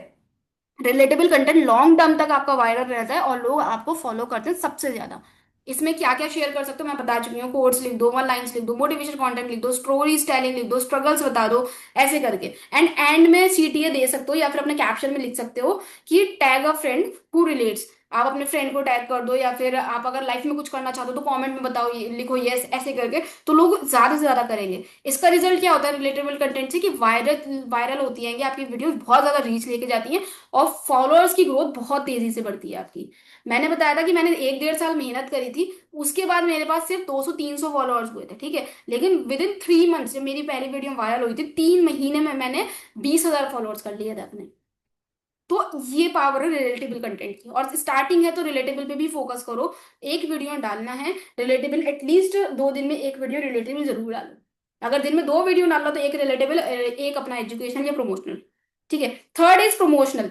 रिलेटेबल कंटेंट लॉन्ग टर्म तक आपका वायरल रहता है और लोग आपको फॉलो करते हैं सबसे ज्यादा। इसमें क्या क्या शेयर कर सकते हो मैं बता चुकी हूँ, कोट्स लिख दो, 1 लाइन्स लिख दो, मोटिवेशन कंटेंट लिख दो, स्टोरी स्टाइलिंग लिख दो, स्ट्रगल्स बता दो, ऐसे करके। एंड में CTA दे सकते हो, या फिर अपने कैप्शन में लिख सकते हो कि tag a friend who relates. आप अपने फ्रेंड को टैग कर दो, या फिर आप अगर लाइफ में कुछ करना चाहते हो तो कमेंट में बताओ, लिखो यस ऐसे करके, तो लोग ज्यादा से ज्यादा करेंगे। इसका रिजल्ट क्या होता है रिलेटेबल कंटेंट से, कि वायरल वायरल होती है आपकी वीडियो, बहुत ज्यादा रीच लेके जाती है, और फॉलोअर्स की ग्रोथ बहुत तेजी से बढ़ती है आपकी। मैंने बताया था कि मैंने 1 1.5 साल मेहनत करी थी, उसके बाद मेरे पास सिर्फ 200 300 फॉलोअर्स हुए थे, ठीक है। लेकिन विद इन 3 मंथ्स, जब मेरी पहली वीडियो वायरल हुई थी, 3 महीने में मैंने 20,000 फॉलोअर्स कर लिए थे अपने। तो ये पावर है रिलेटेबल कंटेंट की, और स्टार्टिंग है तो रिलेटेबल पे भी फोकस करो। एक वीडियो डालना है रिलेटेबल, एटलीस्ट 2 दिन में एक वीडियो रिलेटेबल जरूर डालो। अगर दिन में 2 वीडियो डालो तो एक रिलेटेबल, एक अपना एजुकेशन या प्रमोशनल, ठीक है। Third is promotional.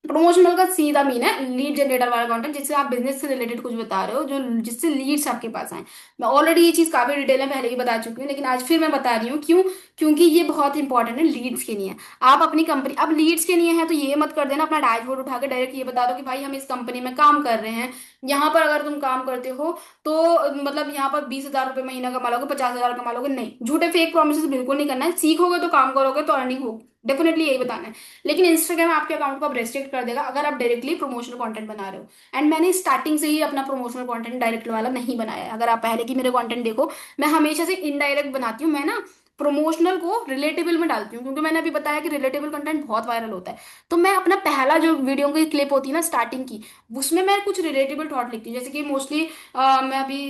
प्रमोशनल का सीधा मीन है लीड जनरेटर वाला कंटेंट, जिससे आप बिजनेस से रिलेटेड कुछ बता रहे हो, जो जिससे लीड्स आपके पास आए। मैं ऑलरेडी ये चीज काफी डिटेल में पहले ही बता चुकी हूँ, लेकिन आज फिर मैं बता रही हूँ क्यों। क्योंकि ये बहुत इंपॉर्टेंट है लीड्स के लिए। आप अपनी कंपनी, अब लीड्स के लिए है तो ये मत कर देना अपना डैशबोर्ड उठा के डायरेक्ट ये बता दो कि भाई हम इस कंपनी में काम कर रहे हैं, यहाँ पर अगर तुम काम करते हो तो मतलब यहाँ पर 20,000 रुपये महीना कमा लोगे, 50,000 कमा लोगे। नहीं, झूठे फेक प्रोमिस बिल्कुल नहीं करना है। सीखोगे तो काम करोगे तो अर्निंग होगी, डेफिनेटली यही बताना है। लेकिन इंस्टाग्राम आपके अकाउंट को अब रेस्ट्रिक्ट कर देगा अगर आप डायरेक्टली प्रमोशनल कंटेंट बना रहे हो। एंड मैंने स्टार्टिंग से ही अपना प्रमोशनल कंटेंट डायरेक्ट वाला नहीं बनाया है। अगर आप पहले की मेरे कंटेंट देखो, मैं हमेशा से इनडायरेक्ट बनाती हूँ। मैं ना प्रमोशनल को रिलेटेबल में डालती हूँ, क्योंकि मैंने अभी बताया कि रिलेटेबल कंटेंट बहुत वायरल होता है। तो मैं अपना पहला जो वीडियो की क्लिप होती है ना स्टार्टिंग की, उसमें मैं कुछ रिलेटेबल थॉट लिखती हूँ। जैसे कि मोस्टली मैं अभी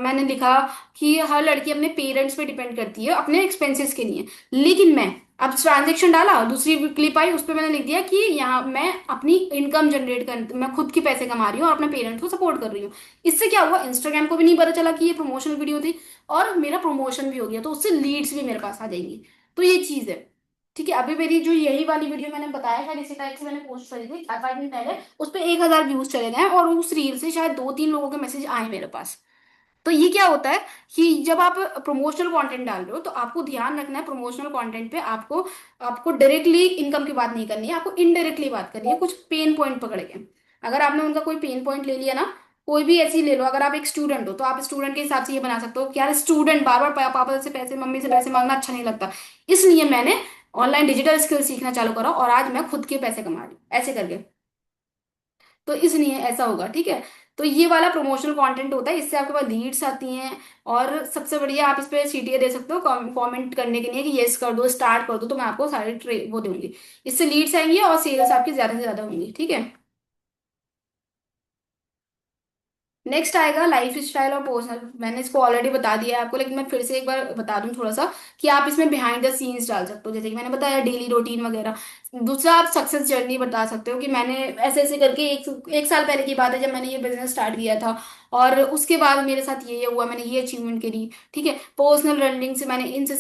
मैंने लिखा कि हर लड़की अपने पेरेंट्स पे डिपेंड करती है अपने एक्सपेंसेस के लिए, लेकिन मैं अब ट्रांजेक्शन डाला, दूसरी क्लिप आई, उस पर मैंने लिख दिया कि यहाँ मैं अपनी इनकम जनरेट कर, मैं खुद के पैसे कमा रही हूँ और अपने पेरेंट्स को सपोर्ट कर रही हूँ। इससे क्या हुआ, इंस्टाग्राम को भी नहीं पता चला कि ये प्रमोशनल वीडियो थी, और मेरा प्रमोशन भी हो गया, तो उससे लीड्स भी मेरे पास आ जाएंगी। तो ये चीज है, ठीक है। अभी मेरी जो यही वाली वीडियो मैंने बताया था, इसी टाइप से मैंने पोस्ट करी थी 4 5 दिन पहले, उस पर 1,000 व्यूज चले गए हैं, और उस रील से शायद 2 3 लोगों के मैसेज आए मेरे पास। तो ये क्या होता है कि जब आप प्रमोशनल कंटेंट डाल रहे हो तो आपको ध्यान रखना है प्रमोशनल कंटेंट पे, आपको आपको डायरेक्टली इनकम की बात नहीं करनी है, आपको इनडायरेक्टली बात करनी है, कुछ पेन पॉइंट पकड़ के। अगर आपने उनका कोई पेन पॉइंट ले लिया ना, कोई भी ऐसी ले लो, अगर आप एक स्टूडेंट हो तो आप स्टूडेंट के हिसाब से ये बना सकते हो कि यार स्टूडेंट बार बार पापा से पैसे, मम्मी से पैसे मांगना अच्छा नहीं लगता, इसलिए मैंने ऑनलाइन डिजिटल स्किल सीखना चालू करा और आज मैं खुद के पैसे कमा रही हूँ, ऐसे करके। तो इसलिए ऐसा होगा, ठीक है। तो ये वाला प्रमोशनल कंटेंट होता है, इससे आपके पास लीड्स आती हैं। और सबसे बढ़िया, आप इस पे सीटीए दे सकते हो कमेंट करने के लिए कि यस कर दो, स्टार्ट कर दो, तो मैं आपको सारे ट्रे वो दूंगी। इससे लीड्स आएंगी और सेल्स आपकी ज्यादा से ज्यादा होंगी, ठीक है। नेक्स्ट आएगा लाइफ स्टाइल और पर्सनल। मैंने इसको ऑलरेडी बता दिया है आपको, लेकिन मैं फिर से एक बार बता दूं थोड़ा सा, कि आप इसमें बिहाइंड द सीन्स डाल सकते हो, जैसे कि मैंने बताया डेली रूटीन वगैरह। दूसरा, आप सक्सेस जर्नी बता सकते हो कि मैंने ऐसे ऐसे करके, 1 साल पहले की बात है जब मैंने ये बिजनेस स्टार्ट किया था, और उसके बाद मेरे साथ ये हुआ, मैंने ये अचीवमेंट करी, ठीक है। पर्सनल रनिंग से मैंने इनसे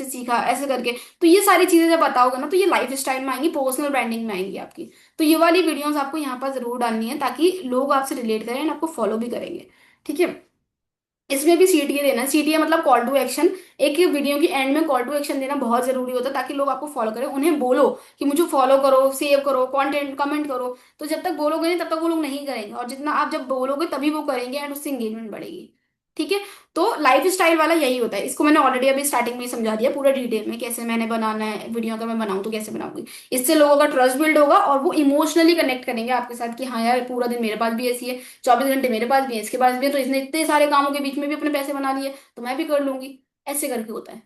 सीखा ऐसे करके। तो ये सारी चीजें जब बताओगे ना, तो ये लाइफ स्टाइल में आएंगी, पर्सनल ब्रांडिंग में आएंगी आपकी। तो ये वाली वीडियोस आपको यहाँ पर जरूर डालनी है, ताकि लोग आपसे रिलेट करें और आपको फॉलो भी करेंगे, ठीक है। इसमें भी सीटीए देना, सीटीए मतलब कॉल टू एक्शन। एक वीडियो की एंड में कॉल टू एक्शन देना बहुत जरूरी होता है, ताकि लोग आपको फॉलो करें। उन्हें बोलो कि मुझे फॉलो करो, सेव करो, कंटेंट कमेंट करो। तो जब तक बोलोगे नहीं तब तक वो लोग नहीं करेंगे, और जितना आप जब बोलोगे तभी वो करेंगे, एंड उससे एंगेजमेंट बढ़ेगी, ठीक है। तो लाइफ स्टाइल वाला यही होता है। इसको मैंने ऑलरेडी अभी स्टार्टिंग में ही समझा दिया पूरा डिटेल में, कैसे मैंने बनाना है वीडियो, अगर मैं बनाऊँ तो कैसे बनाऊंगी। इससे लोगों का ट्रस्ट बिल्ड होगा और वो इमोशनली कनेक्ट करेंगे आपके साथ, कि हाँ यार पूरा दिन मेरे पास भी ऐसी है, 24 घंटे मेरे पास भी है, इसके पास भी है, तो इसने इतने सारे कामों के बीच में भी अपने पैसे बना लिए, तो मैं भी कर लूंगी, ऐसे करके होता है।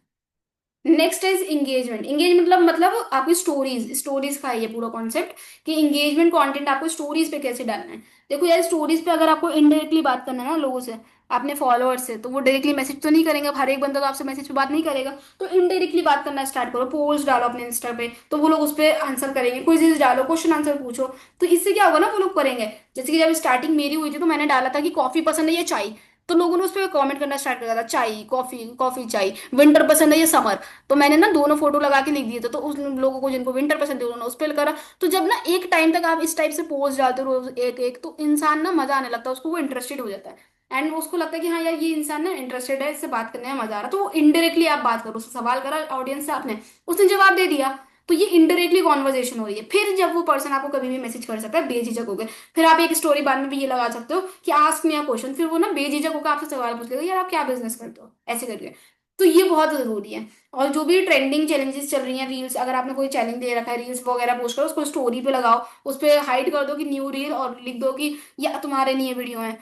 Next is engagement. इंगेज मतलब आपकी स्टोरीज, स्टोरीज का है ये पूरा कॉन्सेप्ट, कि इंगेजमेंट कंटेंट आपको स्टोरीज पे कैसे डालना है। देखो यार, स्टोरीज पे अगर आपको इनडायरेक्टली बात करना है ना लोगों से, अपने फॉलोअर्स से, तो वो डायरेक्टली मैसेज तो नहीं करेंगे, अब हर एक बंदा तो आपसे मैसेज पे बात नहीं करेगा। तो इनडायरेक्टली बात करना स्टार्ट करो, पोस्ट डालो अपने इंस्टा पे, तो वो लोग उस पर आंसर करेंगे, क्विज़ डालो, क्वेश्चन आंसर पूछो। तो इससे क्या होगा ना, वो लोग करेंगे। जैसे कि जब स्टार्टिंग मेरी हुई थी तो मैंने डाला था कि कॉफी पसंद है या चाय, तो लोगों ने उस पर कमेंट करना स्टार्ट कर दिया था, चाय कॉफी, कॉफी चाय। विंटर पसंद है या समर, तो मैंने ना दोनों फोटो लगा के लिख दिए थे, तो उस लोगों को जिनको विंटर पसंद है उन्होंने उस पर करा। तो जब ना एक टाइम तक आप इस टाइप से पोस्ट डालते हो रोज एक एक, तो इंसान ना मजा आने लगता है उसको, वो इंटरेस्टेड हो जाता है। एंड उसको लगता है कि हाँ यार ये इंसान ना इंटरेस्टेड है, इससे बात करने में मजा आ रहा है। तो वो इनडायरेक्टली आप बात करो, उससे सवाल करा ऑडियंस से आपने, उसने जवाब दे दिया, तो ये इनडायरेक्टली कॉन्वर्जेशन हो रही है। फिर जब वो पर्सन आपको कभी भी मैसेज कर सकता है बेझिझक होकर। फिर आप एक स्टोरी बाद में भी ये लगा सकते हो कि आस्क मी अ क्वेश्चन, फिर वो ना बेझिझक होकर आपसे सवाल पूछ लेगा, यार आप क्या बिजनेस करते हो, ऐसे करके। तो ये बहुत जरूरी है। और जो भी ट्रेंडिंग चैलेंजेस चल रही हैं, रील्स, अगर आपने कोई चैलेंज दे रखा है, रील्स वगैरह पोस्ट करो, उसको स्टोरी पे लगाओ, उस पे हाइड कर दो कि न्यू रील, और लिख दो कि ये तुम्हारे लिए वीडियो है।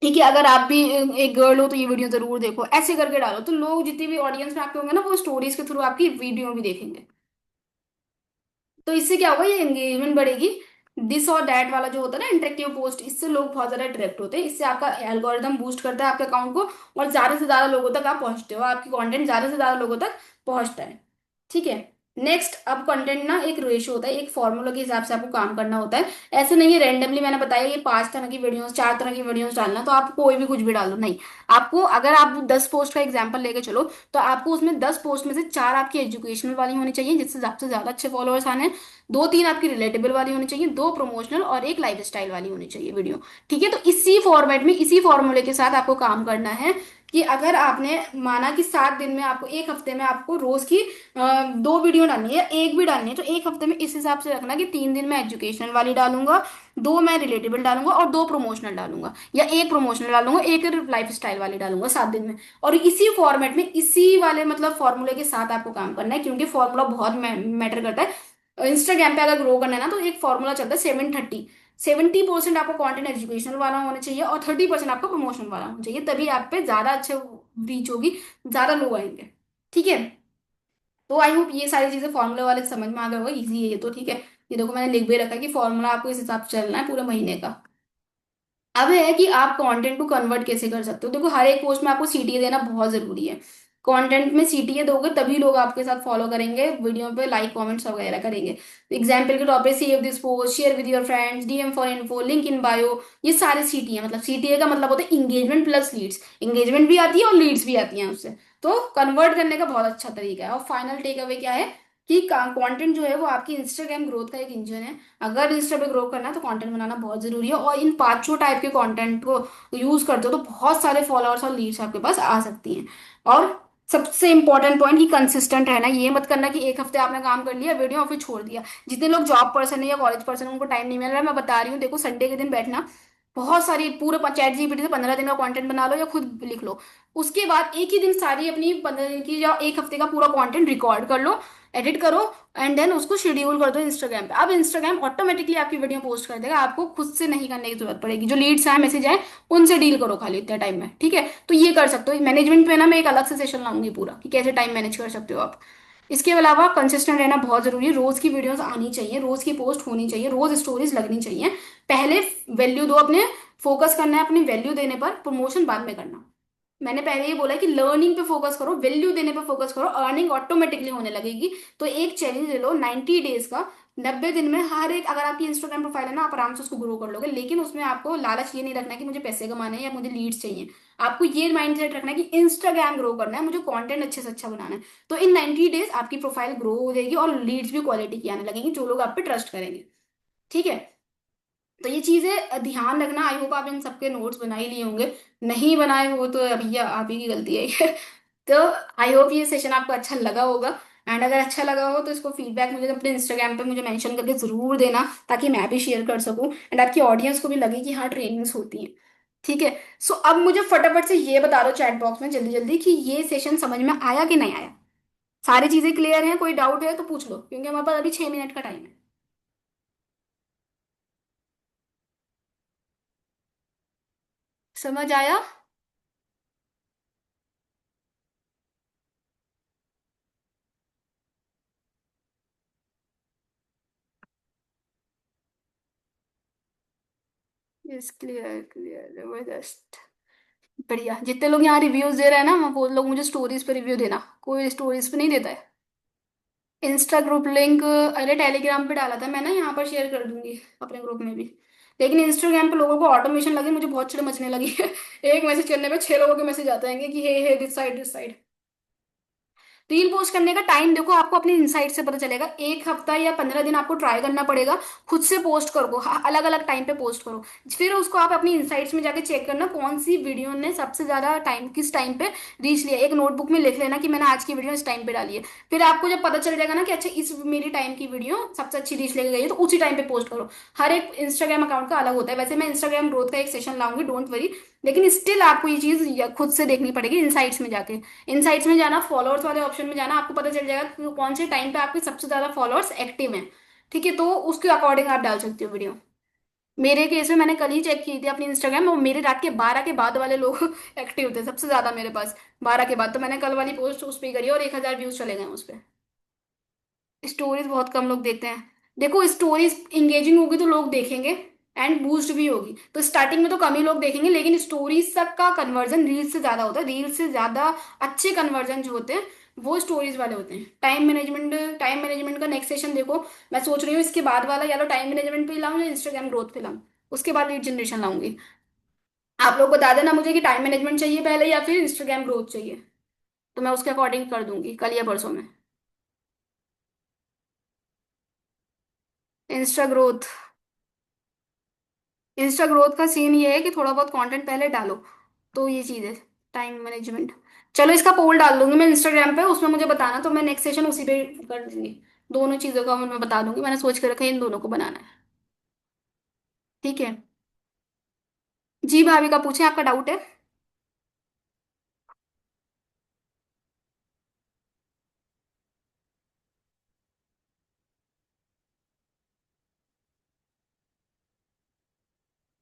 ठीक है, अगर आप भी एक गर्ल हो तो ये वीडियो जरूर देखो, ऐसे करके डालो, तो लोग जितनी भी ऑडियंस में आपके होंगे ना, वो स्टोरीज के थ्रू आपकी वीडियो भी देखेंगे। तो इससे क्या होगा, ये एंगेजमेंट बढ़ेगी। दिस और दैट वाला जो होता है ना, इंटरेक्टिव पोस्ट, इससे लोग बहुत ज्यादा अट्रैक्ट होते हैं, इससे आपका एल्गोरिदम बूस्ट करता है आपके अकाउंट को, और ज्यादा से ज्यादा लोगों तक आप पहुंचते हो, आपकी कंटेंट ज्यादा से ज्यादा लोगों तक पहुंचता है। ठीक है। नेक्स्ट, अब कंटेंट ना एक रेशियो होता है, एक फॉर्मूला के हिसाब से आपको काम करना होता है। ऐसे नहीं है रैंडमली, मैंने बताया ये 5 तरह की वीडियोस, 4 तरह की वीडियोस डालना, तो आप कोई भी कुछ भी डालो, नहीं। आपको, अगर आप 10 पोस्ट का एग्जाम्पल लेके चलो, तो आपको उसमें 10 पोस्ट में से 4 आपकी एजुकेशनल वाली होनी चाहिए, जिससे आपसे ज्यादा अच्छे फॉलोअर्स आने, 2-3 आपकी रिलेटेबल वाली होनी चाहिए, 2 प्रमोशनल, और एक लाइफस्टाइल वाली होनी चाहिए वीडियो। ठीक है, तो इसी फॉर्मेट में, इसी फॉर्मूले के साथ आपको काम करना है। कि अगर आपने माना कि 7 दिन में आपको, एक हफ्ते में आपको रोज की 2 वीडियो डालनी है या एक भी डालनी है, तो एक हफ्ते में इस हिसाब से रखना कि 3 दिन मैं एजुकेशनल वाली डालूंगा, 2 मैं रिलेटेबल डालूंगा, और 2 प्रमोशनल डालूंगा, या एक प्रमोशनल डालूंगा, एक लाइफ स्टाइल वाली डालूंगा 7 दिन में। और इसी फॉर्मेट में, इसी वाले मतलब फॉर्मूले के साथ आपको काम करना है, क्योंकि फॉर्मूला बहुत मैटर करता है। इंस्टाग्राम पे अगर ग्रो करना है ना, तो एक फॉर्मूला चलता है 7-30। 70% आपको कंटेंट एजुकेशनल वाला होना चाहिए, और 30% आपको प्रमोशन वाला होना चाहिए, तभी आप पे ज्यादा अच्छे रीच होगी, ज्यादा लोग आएंगे। ठीक है। तो आई होप ये सारी चीजें फॉर्मूला वाले समझ में आ गए होगा, इजी है ये तो। ठीक है, ये देखो मैंने लिख भी रखा है कि फॉर्मूला आपको इस हिसाब से चलना है पूरे महीने का। अब है कि आप कंटेंट को कन्वर्ट कैसे कर सकते हो। देखो, हर एक पोस्ट में आपको सीटीए देना बहुत जरूरी है। कंटेंट में सीटीए दोगे तभी लोग आपके साथ फॉलो करेंगे, वीडियो पे लाइक कमेंट्स वगैरह करेंगे। एग्जाम्पल के तौर पे, save this post, share with your friends, DM for info, link in bio, ये सारे सीटीए। मतलब सीटीए का मतलब होता है इंगेजमेंट प्लस लीड्स, इंगेजमेंट भी आती है और लीड्स भी आती हैं उससे। तो कन्वर्ट करने का बहुत अच्छा तरीका है। और फाइनल टेक अवे क्या है, कि कंटेंट जो है वो आपकी इंस्टाग्राम ग्रोथ का एक इंजन है। अगर इंस्टा पे ग्रो करना है तो कंटेंट बनाना बहुत जरूरी है, और इन 5 टाइप के कंटेंट को यूज करते हो तो बहुत सारे फॉलोअर्स और लीड्स आपके पास आ सकती हैं। और सबसे इंपॉर्टेंट पॉइंट, कि कंसिस्टेंट रहना। ये मत करना कि एक हफ्ते आपने काम कर लिया वीडियो और फिर छोड़ दिया। जितने लोग जॉब पर्सन है या कॉलेज पर्सन है, उनको टाइम नहीं मिल रहा है, मैं बता रही हूँ, देखो संडे के दिन बैठना, बहुत सारी पूरे चैट जीपीटी से 15 दिन का कंटेंट बना लो या खुद लिख लो। उसके बाद एक ही दिन सारी अपनी 15 दिन की या एक हफ्ते का पूरा कंटेंट रिकॉर्ड कर लो, एडिट करो, एंड देन उसको शेड्यूल कर दो इंस्टाग्राम पे। अब इंस्टाग्राम ऑटोमेटिकली आपकी वीडियो पोस्ट कर देगा, आपको खुद से नहीं करने की जरूरत पड़ेगी। जो लीड्स आए, मैसेज आए, उनसे डील करो खाली इतने टाइम में। ठीक है, तो ये कर सकते हो। मैनेजमेंट पे ना मैं एक अलग से सेशन लाऊंगी पूरा, कि कैसे टाइम मैनेज कर सकते हो आप। इसके अलावा कंसिस्टेंट रहना बहुत जरूरी है, रोज की वीडियोस आनी चाहिए, रोज की पोस्ट होनी चाहिए, रोज स्टोरीज लगनी चाहिए। पहले वैल्यू दो अपने, फोकस करना है अपनी वैल्यू देने पर, प्रमोशन बाद में करना। मैंने पहले ही बोला है कि लर्निंग पे फोकस करो, वैल्यू देने पे फोकस करो, अर्निंग ऑटोमेटिकली होने लगेगी। तो एक चैलेंज ले लो 90 डेज का, 90 दिन में हर एक, अगर आपकी इंस्टाग्राम प्रोफाइल है ना, आप आराम से उसको ग्रो कर लोगे। लेकिन उसमें आपको लालच ये नहीं रखना कि मुझे पैसे कमाने हैं या मुझे लीड्स चाहिए। आपको ये माइंडसेट रखना है कि इंस्टाग्राम ग्रो करना है, मुझे कंटेंट अच्छे से अच्छा बनाना है। तो इन 90 डेज आपकी प्रोफाइल ग्रो हो जाएगी, और लीड्स भी क्वालिटी की आने लगेंगी, जो लोग आप पे ट्रस्ट करेंगे। ठीक है। तो ये चीजें ध्यान रखना। आई होप आप इन सबके नोट्स बना ही लिए होंगे। नहीं बनाए हो तो अभी आप ही की गलती है ये। तो आई होप ये सेशन आपको अच्छा लगा होगा। एंड अगर अच्छा लगा हो तो इसको फीडबैक मुझे अपने इंस्टाग्राम पे मुझे मेंशन करके जरूर देना, ताकि मैं भी शेयर कर सकूं, एंड आपकी ऑडियंस को भी लगे कि हाँ, ट्रेनिंग्स होती हैं। ठीक है। सो अब मुझे फटाफट से ये बता दो चैट बॉक्स में जल्दी जल्दी, कि ये सेशन समझ में आया कि नहीं आया। सारी चीजें क्लियर हैं, कोई डाउट है तो पूछ लो, क्योंकि हमारे पास अभी 6 मिनट का टाइम है। समझ आया? यस, क्लियर क्लियर, जबरदस्त। बढ़िया। जितने लोग यहाँ रिव्यूज दे रहे हैं ना, वो लोग मुझे स्टोरीज पे रिव्यू देना, कोई स्टोरीज पे नहीं देता है। इंस्टा ग्रुप लिंक, अरे टेलीग्राम पे डाला था मैंने, यहाँ पर शेयर कर दूंगी अपने ग्रुप में भी। लेकिन इंस्टाग्राम पे लोगों को ऑटोमेशन लगे, मुझे बहुत चिड़ मचने लगी है। एक मैसेज करने पे 6 लोगों के मैसेज आते हैं कि hey hey, this side this side. Reel post करने का टाइम देखो, आपको अपनी इंसाइट से पता चलेगा। एक हफ्ता या 15 दिन आपको ट्राई करना पड़ेगा, खुद से पोस्ट करो, अलग अलग टाइम पे पोस्ट करो। फिर उसको आप अपनी इंसाइट्स में जाके चेक करना, कौन सी वीडियो ने सबसे ज्यादा टाइम, किस टाइम पे रीच लिया। एक नोटबुक में लिख लेना कि मैंने आज की वीडियो इस टाइम पे डाली है। फिर आपको जब पता चल जाएगा ना कि अच्छा, इस मेरी टाइम की वीडियो सबसे अच्छी रीच लेके गई है, तो उसी टाइम पे पोस्ट करो। हर एक इंस्टाग्राम अकाउंट का अलग होता है। वैसे मैं इंस्टाग्राम ग्रोथ का एक सेशन लाऊंगी, डोंट वरी। लेकिन स्टिल आपको ये चीज खुद से देखनी पड़ेगी इनसाइट्स में जाके। इनसाइट्स में जाना, फॉलोअर्स वाले ऑप्शन में जाना, आपको पता चल जाएगा कि कौन से टाइम पे आपके सबसे ज्यादा फॉलोअर्स एक्टिव हैं। ठीक है, तो उसके अकॉर्डिंग आप डाल सकते हो वीडियो। मेरे केस में मैंने कल ही चेक की थी अपनी इंस्टाग्राम, और मेरे रात के 12 के बाद वाले लोग एक्टिव थे सबसे ज्यादा मेरे पास। 12 के बाद तो मैंने कल वाली पोस्ट उस पर करी और 1,000 व्यूज चले गए उस पर। स्टोरीज बहुत कम लोग देखते हैं। देखो स्टोरीज इंगेजिंग होगी तो लोग देखेंगे, एंड बूस्ट भी होगी, तो स्टार्टिंग में तो कम ही लोग देखेंगे, लेकिन स्टोरीज तक का कन्वर्जन रील से ज्यादा होता है। रील से ज्यादा अच्छे कन्वर्जन जो होते हैं वो स्टोरीज वाले होते हैं। टाइम मैनेजमेंट का नेक्स्ट सेशन देखो। मैं सोच रही हूँ इसके बाद वाला या तो टाइम मैनेजमेंट पे लाऊं या इंस्टाग्राम ग्रोथ पे लाऊं। उसके बाद लीड जनरेशन लाऊंगी। आप लोग बता देना मुझे कि टाइम मैनेजमेंट चाहिए पहले या फिर इंस्टाग्राम ग्रोथ चाहिए, तो मैं उसके अकॉर्डिंग कर दूंगी कल या परसों में। Insta growth. इंस्टा ग्रोथ का सीन ये है कि थोड़ा बहुत कंटेंट पहले डालो, तो ये चीज है। Time management. चलो इसका पोल डाल दूंगी मैं इंस्टाग्राम पे, उसमें मुझे बताना, तो मैं नेक्स्ट सेशन उसी पे कर दूंगी। दोनों चीजों का मैं बता दूंगी, मैंने सोच कर रखा है इन दोनों को बनाना है। ठीक है। जी भाभी का पूछे, आपका डाउट है।